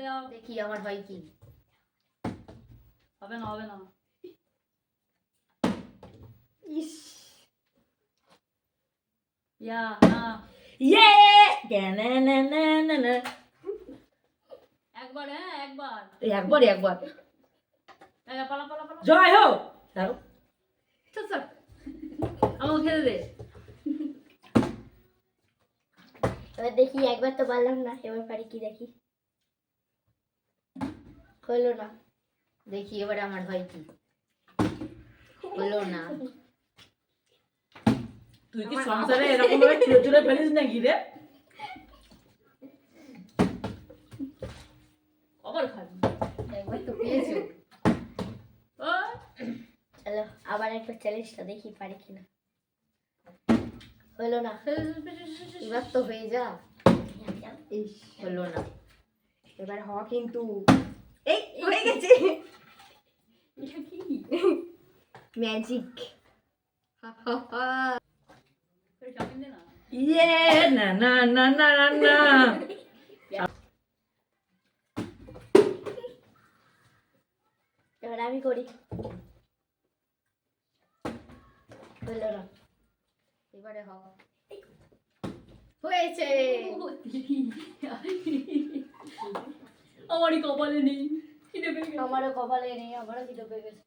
যাও। দেখি আমার হয় কি। হবে না হবে না। ইস ইয়া না ইয়ে না না না না না একবার হ্যাঁ একবার একবার একবার পালা পালা পালা জয় হোক দাঁড়াও চল চল আমাকে খেতে দে এবার দেখি একবার তো পারলাম না এবার পারি কি দেখি হলো না দেখি এবারে আমার হয় কি হলো না তুই কি সংসারে এরকম ভাবে চুরে চুরে ফেলিস নাকি রে আবার খাবি একবার তো পেয়েছো ও চলো আবার একবার চ্যালেঞ্জটা দেখি পারি কিনা হলো না এবার তো হয়ে যা ইস হলো না এবার হ কিন্তু এই হয়ে গেছে এটা কি ম্যাজিক চাপিন দে না ইয়ে না না না না না না এবার আমি করি হলো না এবারে হ হয়েছে আমারই কপালে নেই খিদে পেয়ে গেছে আমারও কপালে নেই আমারও খিদে পেয়ে গেছে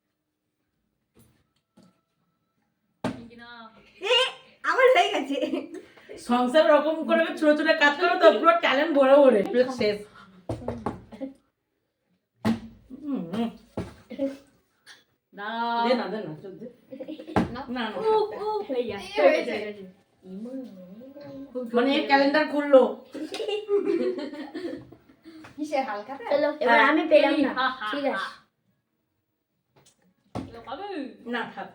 কিনা আমার হয়ে গেছে সংসার ওরকম করে ছোট ছোট কাজ করো তো পুরো ট্যালেন্ট ভরে ভরে শেষ দাঁড়াও দে না চল দে না না হয়ে গেছে হয়েছে। মানে ক্যালেন্ডার খুললো কিসের হালকা চলো এবার আমি পেলাম না ঠিক আছে পাবে না থাক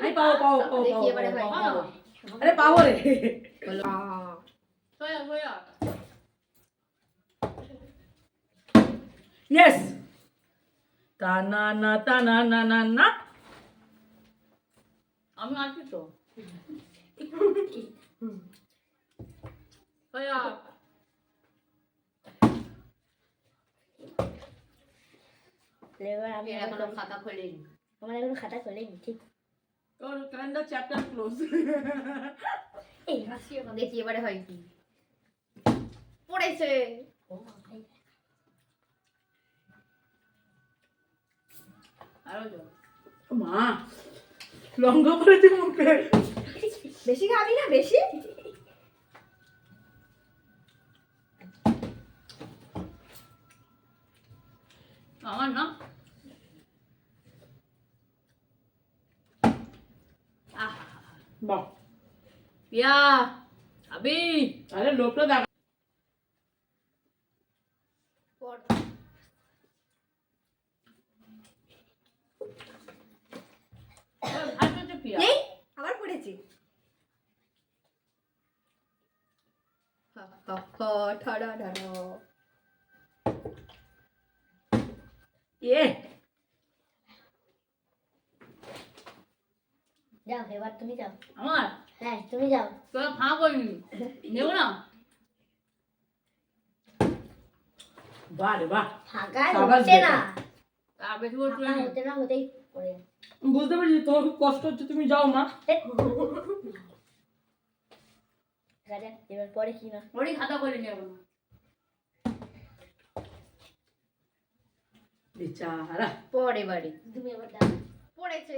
আমি পাবো পাবো পাবো দেখি এবারে হয় কি। পাবো আরে পাবো রে হলো সোয়া সোয়া ইয়েস তা না না তা না না না না আমি আছি তো সোয়া এবার আমি এখনো খাতা খোলেনি আমার এখনো খাতা খোলেনি ঠিক তোর ক্যালেন্ডার চ্যাপ্টার ক্লোজ এই হাসিও না দেখি এবারে হয় কি পড়েছে আরো যাও মা লঙ্কা পড়েছে মুখে বেশি খাবি না বেশি আমার না বাহ ইয়া আবি আরে লোকটা দেখ পড় ভাত হচ্ছে পিয়া এই আবার পড়েছি ঠাডা ঠাডা এ যাও এবার তুমি যাও আমার হ্যাঁ তুমি যাও তোরা ফাঁ করিনি নেবো না বাহ রে বাহ ফাঁকা সাবাস হচ্ছে বেটা। না আর বেশি করে ফাঁকা হতে না হতেই পড়ে যাচ্ছে। বুঝতে পেরেছি তোমার খুব কষ্ট হচ্ছে তুমি যাও মা দেখা যাক এবার পরে কি না ওরই খাতা করে নেবো না বেচারা পরে বাড়ি তুমি এবার দাও পড়েছে